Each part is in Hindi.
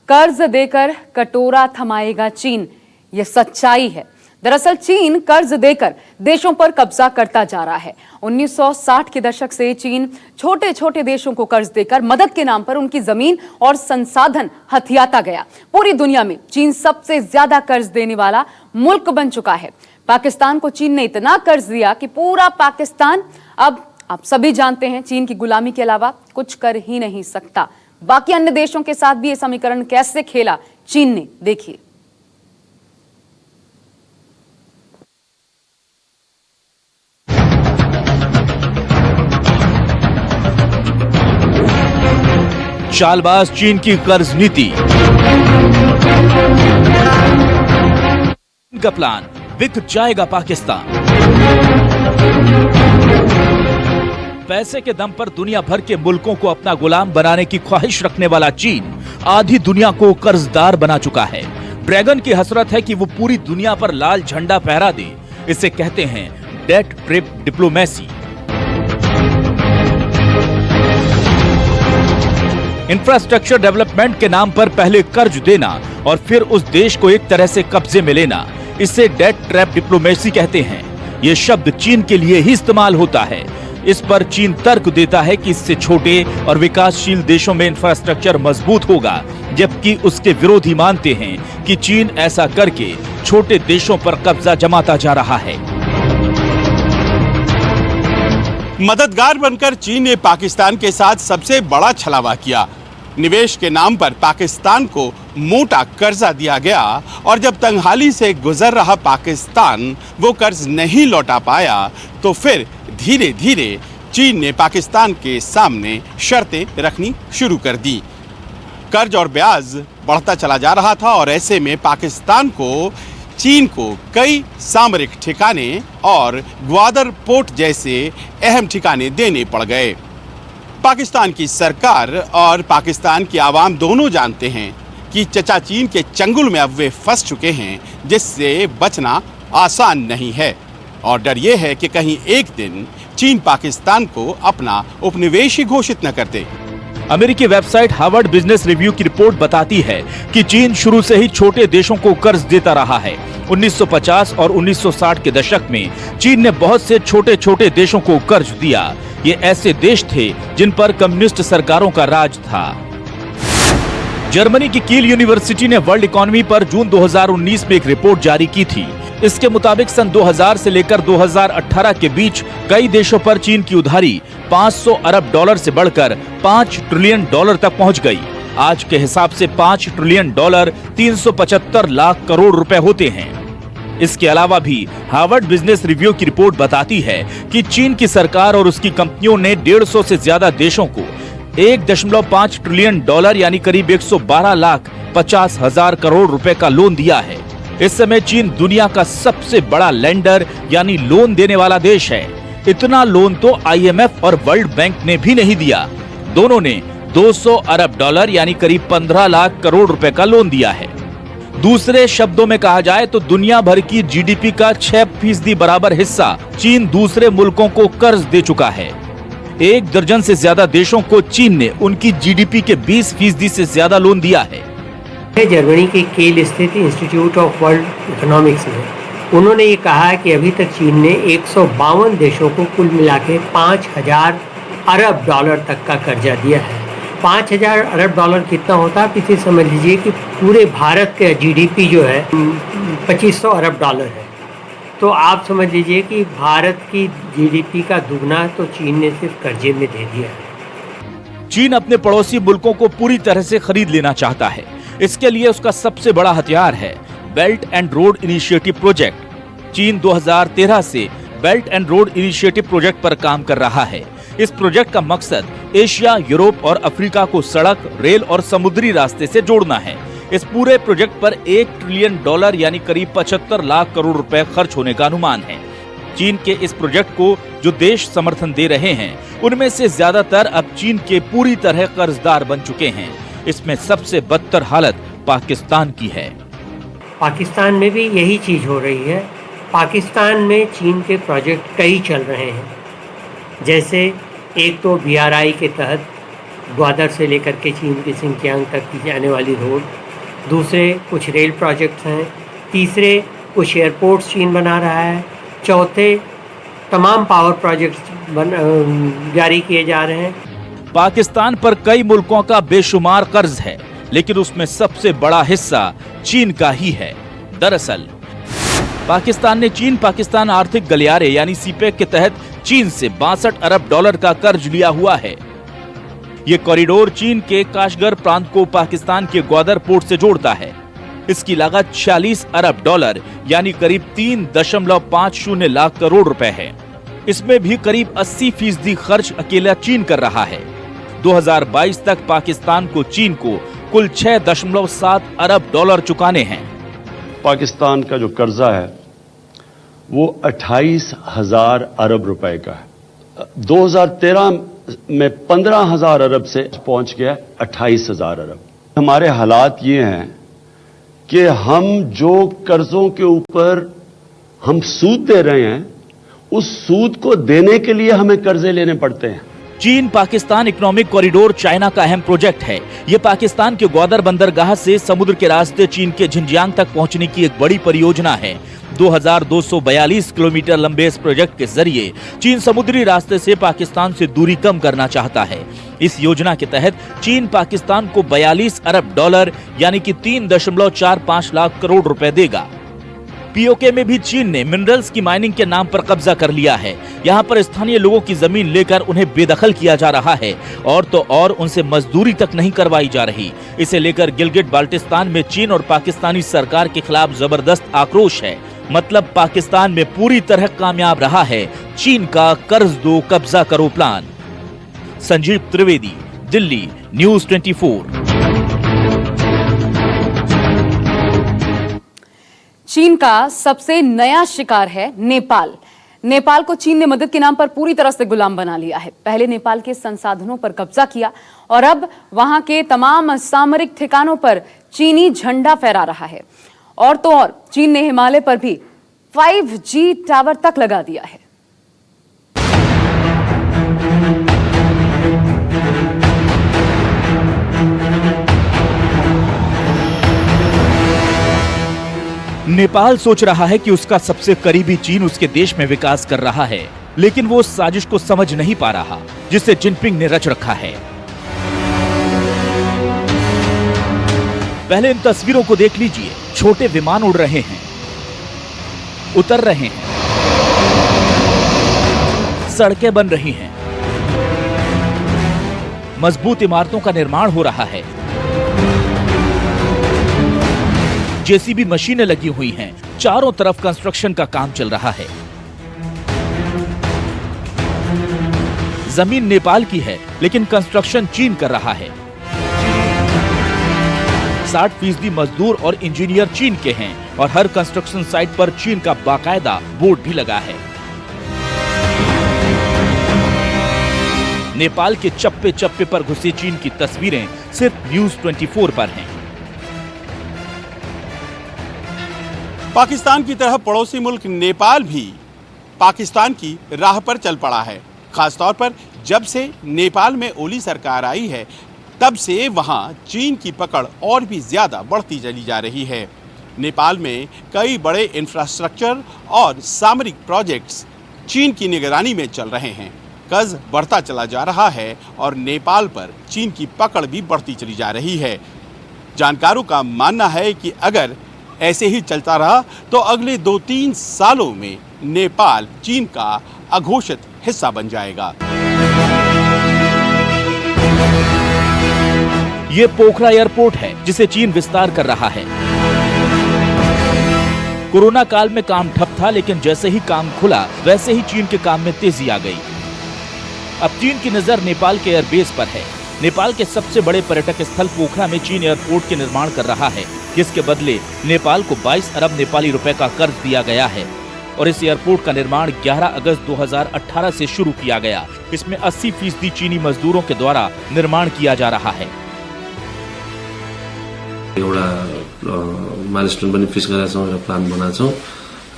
कर्ज देकर कटोरा थमाएगा चीन, यह सच्चाई है। दरअसल चीन कर्ज देकर देशों पर कब्जा करता जा रहा है। 1960 के दशक से चीन छोटे छोटे देशों को कर्ज देकर मदद के नाम पर उनकी जमीन और संसाधन हथियाता गया। पूरी दुनिया में चीन सबसे ज्यादा कर्ज देने वाला मुल्क बन चुका है। पाकिस्तान को चीन ने इतना कर्ज दिया कि पूरा पाकिस्तान अब आप सभी जानते हैं चीन की गुलामी के अलावा कुछ कर ही नहीं सकता। बाकी अन्य देशों के साथ भी ये समीकरण कैसे खेला चीन ने, देखिए। चालबाज चीन की कर्ज नीति का प्लान, बिक जाएगा पाकिस्तान। पैसे के दम पर दुनिया भर के मुल्कों को अपना गुलाम बनाने की ख्वाहिश रखने वाला चीन आधी दुनिया को कर्जदार बना चुका है। ड्रैगन की हसरत है कि वो पूरी दुनिया पर लाल झंडा फहरा दे। इसे कहते हैं debt trap diplomacy. Infrastructure development के नाम पर पहले कर्ज देना और फिर उस देश को एक तरह से कब्जे में लेना, इसे डेट ट्रैप डिप्लोमेसी कहते हैं। ये शब्द चीन के लिए ही इस्तेमाल होता है। इस पर चीन तर्क देता है कि इससे छोटे और विकासशील देशों में इंफ्रास्ट्रक्चर मजबूत होगा, जबकि उसके विरोधी मानते हैं कि चीन ऐसा करके छोटे देशों पर कब्जा जमाता जा रहा है। मददगार बनकर चीन ने पाकिस्तान के साथ सबसे बड़ा छलावा किया। निवेश के नाम पर पाकिस्तान को मोटा कर्जा दिया गया और जब तंगहाली से गुजर रहा पाकिस्तान वो कर्ज नहीं लौटा पाया तो फिर धीरे धीरे चीन ने पाकिस्तान के सामने शर्तें रखनी शुरू कर दी। कर्ज और ब्याज बढ़ता चला जा रहा था और ऐसे में पाकिस्तान को चीन को कई सामरिक ठिकाने और ग्वादर पोर्ट जैसे अहम ठिकाने देने पड़ गए। पाकिस्तान की सरकार और पाकिस्तान की आवाम दोनों जानते हैं कि चचा चीन के चंगुल में अब वे फंस चुके हैं, जिससे बचना आसान नहीं है। और डर ये है कि कहीं एक दिन चीन पाकिस्तान को अपना उपनिवेश ही घोषित न कर दे। अमेरिकी वेबसाइट हार्वर्ड बिजनेस रिव्यू की रिपोर्ट बताती है कि चीन शुरू से ही छोटे देशों को कर्ज देता रहा है। 1950 और 1960 के दशक में चीन ने बहुत से छोटे छोटे देशों को कर्ज दिया। ये ऐसे देश थे जिन पर कम्युनिस्ट सरकारों का राज था। जर्मनी की कील यूनिवर्सिटी ने वर्ल्ड इकोनॉमी पर जून 2019 में एक रिपोर्ट जारी की थी। इसके मुताबिक सन 2000 से लेकर 2018 के बीच कई देशों पर चीन की उधारी 500 अरब डॉलर से बढ़कर 5 ट्रिलियन डॉलर तक पहुंच गई। आज के हिसाब से 5 ट्रिलियन डॉलर 375 लाख करोड़ रुपए होते हैं। इसके अलावा भी हार्वर्ड बिजनेस रिव्यू की रिपोर्ट बताती है कि चीन की सरकार और उसकी कंपनियों ने 150 से ज्यादा देशों को 1.5 ट्रिलियन डॉलर यानी करीब 112 लाख 50 हजार करोड़ रुपए का लोन दिया है। इस समय चीन दुनिया का सबसे बड़ा लेंडर यानी लोन देने वाला देश है। इतना लोन तो IMF और वर्ल्ड बैंक ने भी नहीं दिया। दोनों ने 200 अरब डॉलर यानी करीब 15 लाख करोड़ रुपए का लोन दिया है। दूसरे शब्दों में कहा जाए तो दुनिया भर की GDP का 6% बराबर हिस्सा चीन दूसरे मुल्कों को कर्ज दे चुका है। 1 दर्जन से ज्यादा देशों को चीन ने उनकी GDP के 20% से ज्यादा लोन दिया है। जर्मनी के केल स्थित इंस्टीट्यूट ऑफ वर्ल्ड इकोनॉमिक्स में उन्होंने ये कहा कि अभी तक चीन ने 152 देशों को कुल मिला के 5000 अरब डॉलर तक का कर्जा दिया है। 5000 अरब डॉलर कितना होता है, आप इसे समझ लीजिए कि पूरे भारत का GDP जो है 2500 अरब डॉलर है। तो आप समझ लीजिए कि भारत की GDP का दुगना तो चीन ने सिर्फ कर्जे में दे दिया है। चीन अपने पड़ोसी मुल्कों को पूरी तरह से खरीद लेना चाहता है। इसके लिए उसका सबसे बड़ा हथियार है belt and road initiative project. चीन 2013 से belt and road initiative project पर काम कर रहा है। इस प्रोजेक्ट का मकसद एशिया, यूरोप और अफ्रीका को सड़क, रेल और समुद्री रास्ते से जोड़ना है। इस पूरे प्रोजेक्ट पर 1 ट्रिलियन डॉलर यानी करीब 75 लाख करोड़ रुपए खर्च होने का अनुमान है। चीन के इस प्रोजेक्ट को जो देश समर्थन दे रहे हैं, उनमें से ज्यादातर अब चीन के पूरी तरह कर्जदार बन चुके हैं। इसमें सबसे बदतर हालत पाकिस्तान की है। पाकिस्तान में भी यही चीज हो रही है। पाकिस्तान में चीन के प्रोजेक्ट कई चल रहे हैं। जैसे एक तो BRI के तहत ग्वादर से लेकर के चीन के सिंकियांग तक की जाने वाली रोड, दूसरे कुछ रेल प्रोजेक्ट्स हैं, तीसरे कुछ एयरपोर्ट्स चीन बना रहा है, चौथे तमाम पावर प्रोजेक्ट्स जारी किए जा रहे हैं। पाकिस्तान पर कई मुल्कों का बेशुमार कर्ज है, लेकिन उसमें सबसे बड़ा हिस्सा चीन का ही है। दरअसल पाकिस्तान ने चीन पाकिस्तान आर्थिक गलियारे यानी सीपेक के तहत चीन से 62 अरब डॉलर का कर्ज लिया हुआ है। ये कॉरिडोर चीन के काशगर प्रांत को पाकिस्तान के ग्वादर पोर्ट से जोड़ता है। इसकी लागत 46 अरब डॉलर यानी करीब 3.50 लाख करोड़ रुपए है। इसमें भी करीब 80% खर्च अकेला चीन कर रहा है। 2022 तक पाकिस्तान को चीन को कुल 6.7 अरब डॉलर चुकाने हैं। पाकिस्तान का जो कर्जा है वो 28,000 अरब रुपए का है। 2013 में 15,000 अरब से पहुंच गया 28,000 अरब। हमारे हालात ये हैं कि हम जो कर्जों के ऊपर हम सूद दे रहे हैं, उस सूद को देने के लिए हमें कर्जे लेने पड़ते हैं। चीन पाकिस्तान इकोनॉमिक कॉरिडोर चाइना का अहम प्रोजेक्ट है। ये पाकिस्तान के ग्वादर बंदरगाह से समुद्र के रास्ते चीन के झिंजियांग तक पहुंचने की एक बड़ी परियोजना है। 2242 किलोमीटर लंबे इस प्रोजेक्ट के जरिए चीन समुद्री रास्ते से पाकिस्तान से दूरी कम करना चाहता है। इस योजना के तहत चीन पाकिस्तान को 42 अरब डॉलर यानी कि 3.45 लाख करोड़ रुपए देगा। पीओके में भी चीन ने मिनरल्स की माइनिंग के नाम पर कब्जा कर लिया है। यहाँ पर स्थानीय लोगों की जमीन लेकर उन्हें बेदखल किया जा रहा है और तो और उनसे मजदूरी तक नहीं करवाई जा रही। इसे लेकर गिलगिट बाल्टिस्तान में चीन और पाकिस्तानी सरकार के खिलाफ जबरदस्त आक्रोश है। मतलब पाकिस्तान में पूरी तरह कामयाब रहा है चीन का कर्ज दो कब्जा करो प्लान। संजीव त्रिवेदी, दिल्ली, न्यूज़ 24। चीन का सबसे नया शिकार है नेपाल। नेपाल को चीन ने मदद के नाम पर पूरी तरह से गुलाम बना लिया है। पहले नेपाल के संसाधनों पर कब्जा किया और अब वहां के तमाम सामरिक ठिकानों पर चीनी झंडा फहरा रहा है। और तो और चीन ने हिमालय पर भी 5G टावर तक लगा दिया है। नेपाल सोच रहा है कि उसका सबसे करीबी चीन उसके देश में विकास कर रहा है, लेकिन वो उस साजिश को समझ नहीं पा रहा जिसे जिनपिंग ने रच रखा है। पहले इन तस्वीरों को देख लीजिए। छोटे विमान उड़ रहे हैं, उतर रहे हैं, सड़कें बन रही हैं, मजबूत इमारतों का निर्माण हो रहा है, जेसीबी मशीनें लगी हुई हैं, चारों तरफ कंस्ट्रक्शन का काम चल रहा है। जमीन नेपाल की है, लेकिन कंस्ट्रक्शन चीन कर रहा है। 60% मजदूर और इंजीनियर चीन के हैं और हर कंस्ट्रक्शन साइट पर चीन का बाकायदा बोर्ड भी लगा है। नेपाल के चप्पे चप्पे पर घुसे चीन की तस्वीरें सिर्फ न्यूज़ 24 पर हैं। पाकिस्तान की तरह पड़ोसी मुल्क नेपाल भी पाकिस्तान की राह पर चल पड़ा है। खासतौर पर जब से नेपाल में ओली सरकार आई है, तब से वहां चीन की पकड़ और भी ज़्यादा बढ़ती चली जा रही है। नेपाल में कई बड़े इंफ्रास्ट्रक्चर और सामरिक प्रोजेक्ट्स चीन की निगरानी में चल रहे हैं। कर्ज बढ़ता चला जा रहा है और नेपाल पर चीन की पकड़ भी बढ़ती चली जा रही है। जानकारों का मानना है कि अगर ऐसे ही चलता रहा तो अगले 2-3 सालों में नेपाल चीन का अघोषित हिस्सा बन जाएगा। ये पोखरा एयरपोर्ट है जिसे चीन विस्तार कर रहा है। कोरोना काल में काम ठप था, लेकिन जैसे ही काम खुला वैसे ही चीन के काम में तेजी आ गई। अब चीन की नजर नेपाल के एयरबेस पर है। नेपाल के सबसे बड़े पर्यटक स्थल पोखरा में चीन एयरपोर्ट के निर्माण कर रहा है, जिसके बदले नेपाल को 22 अरब नेपाली रुपए का कर्ज दिया गया है। और इस एयरपोर्ट का निर्माण 11 अगस्त 2018 से शुरू किया गया। इसमें 80% चीनी मजदूरों के द्वारा निर्माण किया जा रहा है। एउटा माइलस्टोन पनि फिक्स गरेका छौँ र प्लान बनाएको छौँ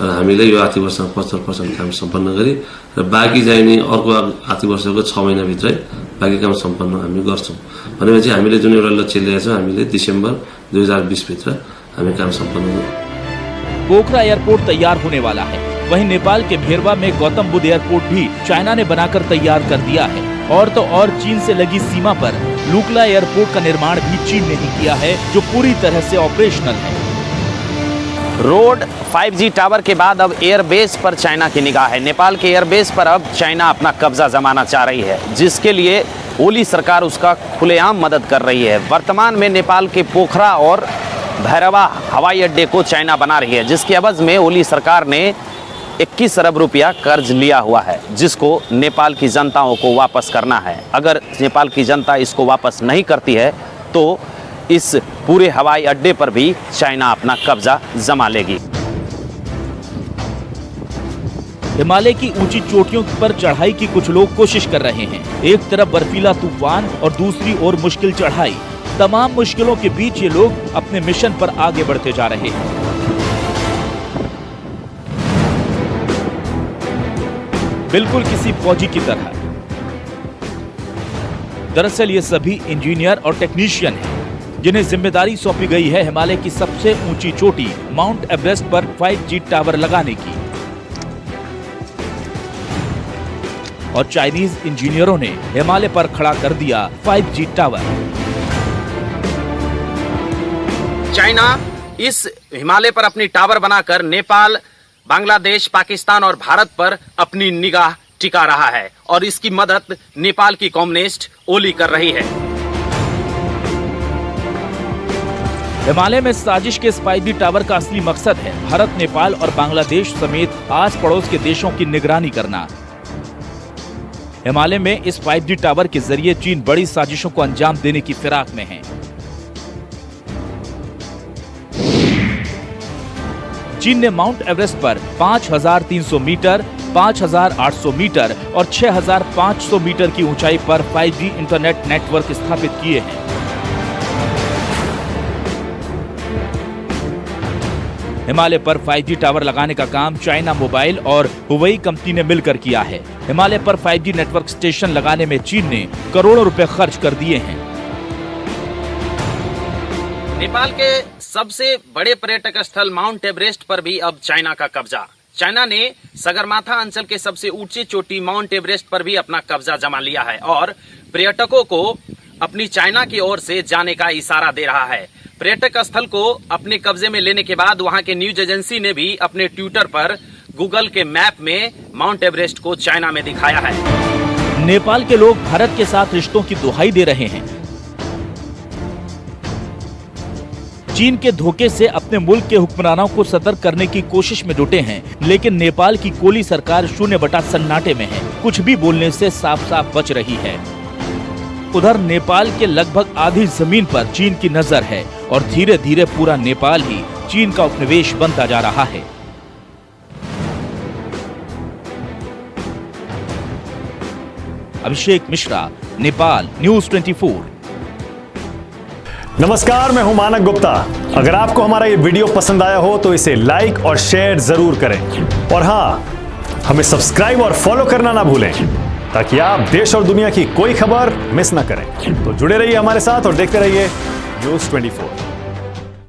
र हामीले यो आर्थिक वर्षमा 75% काम सम्पन्न गरी र बाँकी चाहिने अर्को आर्थिक वर्षको 6 महिनाभित्रै बाँकी काम सम्पन्न हामी गर्छौँ भनेपछि हामीले जुन एउटा लक्ष्य लिएका छौँ हामीले दिसम्बर 2020 भित्र हामी काम सम्पन्न गर्छौँ। पोखरा एयरपोर्ट तैयार होने वाला है। वहीं नेपाल के भेरवा में गौतम बुद्ध एयरपोर्ट भी चाइना ने बनाकर तैयार कर दिया है। और तो और चीन से लगी सीमा पर लुकला एयरपोर्ट का निर्माण भी चीन ने ही किया है, जो पूरी तरह से ऑपरेशनल है। रोड 5G टावर के बाद अब एयरबेस पर चाइना की निगाह है। नेपाल के एयरबेस पर अब चाइना अपना कब्जा जमाना चाह रही है, जिसके लिए ओली सरकार उसका खुलेआम मदद कर रही है। वर्तमान में नेपाल के पोखरा और भैरवा हवाई अड्डे को चाइना बना रही है, जिसके एवज में ओली सरकार ने 21 अरब रुपया कर्ज लिया हुआ है, जिसको नेपाल की जनताओं को वापस करना है। अगर नेपाल की जनता इसको वापस नहीं करती है तो इस पूरे हवाई अड्डे पर भी चाइना अपना कब्जा जमा लेगी। हिमालय की ऊंची चोटियों पर चढ़ाई की कुछ लोग कोशिश कर रहे हैं। एक तरफ बर्फीला तूफान और दूसरी ओर मुश्किल चढ़ाई। तमाम मुश्किलों के बीच ये लोग अपने मिशन पर आगे बढ़ते जा रहे हैं। बिल्कुल किसी फौजी की तरह। दरअसल ये सभी इंजीनियर और टेक्नीशियन हैं, जिन्हें जिम्मेदारी सौंपी गई है हिमालय की सबसे ऊंची चोटी माउंट एवरेस्ट पर 5G टावर लगाने की। और चाइनीज इंजीनियरों ने हिमालय पर खड़ा कर दिया 5G टावर। चाइना इस हिमालय पर अपनी टावर बनाकर नेपाल, बांग्लादेश, पाकिस्तान और भारत पर अपनी निगाह टिका रहा है और इसकी मदद नेपाल की कम्युनिस्ट ओली कर रही है। हिमालय में साजिश के इस 5G टावर का असली मकसद है भारत, नेपाल और बांग्लादेश समेत आस पड़ोस के देशों की निगरानी करना। हिमालय में इस 5G टावर के जरिए चीन बड़ी साजिशों को अंजाम देने की फिराक में है। चीन ने माउंट एवरेस्ट पर 5,300 मीटर, 5,800 मीटर और 6,500 मीटर की ऊंचाई पर 5G इंटरनेट नेटवर्क स्थापित किए हैं। हिमालय पर 5G टावर लगाने का काम चाइना मोबाइल और हुवेई कंपनी ने मिलकर किया है। हिमालय पर 5G नेटवर्क स्टेशन लगाने में चीन ने करोड़ों रुपए खर्च कर दिए हैं। नेपाल के सबसे बड़े पर्यटक स्थल माउंट एवरेस्ट पर भी अब चाइना का कब्जा। चाइना ने सगरमाथा अंचल के सबसे ऊंची चोटी माउंट एवरेस्ट पर भी अपना कब्जा जमा लिया है और पर्यटकों को अपनी चाइना की ओर से जाने का इशारा दे रहा है। पर्यटक स्थल को अपने कब्जे में लेने के बाद वहां के न्यूज एजेंसी ने भी अपने ट्विटर पर गूगल के मैप में माउंट एवरेस्ट को चाइना में दिखाया है। नेपाल के लोग भारत के साथ रिश्तों की दुहाई दे रहे हैं। चीन के धोखे से अपने मुल्क के हुक्मरानों को सतर्क करने की कोशिश में जुटे हैं, लेकिन नेपाल की कोली सरकार 0 सन्नाटे में है, कुछ भी बोलने से साफ साफ बच रही है। उधर नेपाल के लगभग आधी जमीन पर चीन की नजर है और धीरे धीरे पूरा नेपाल ही चीन का उपनिवेश बनता जा रहा है। अभिषेक मिश्रा, नेपाल न्यूज़ 24। नमस्कार, मैं हूं मानक गुप्ता। अगर आपको हमारा ये वीडियो पसंद आया हो तो इसे लाइक और शेयर जरूर करें और हाँ, हमें सब्सक्राइब और फॉलो करना ना भूलें ताकि आप देश और दुनिया की कोई खबर मिस ना करें। तो जुड़े रहिए हमारे साथ और देखते रहिए न्यूज़ 24।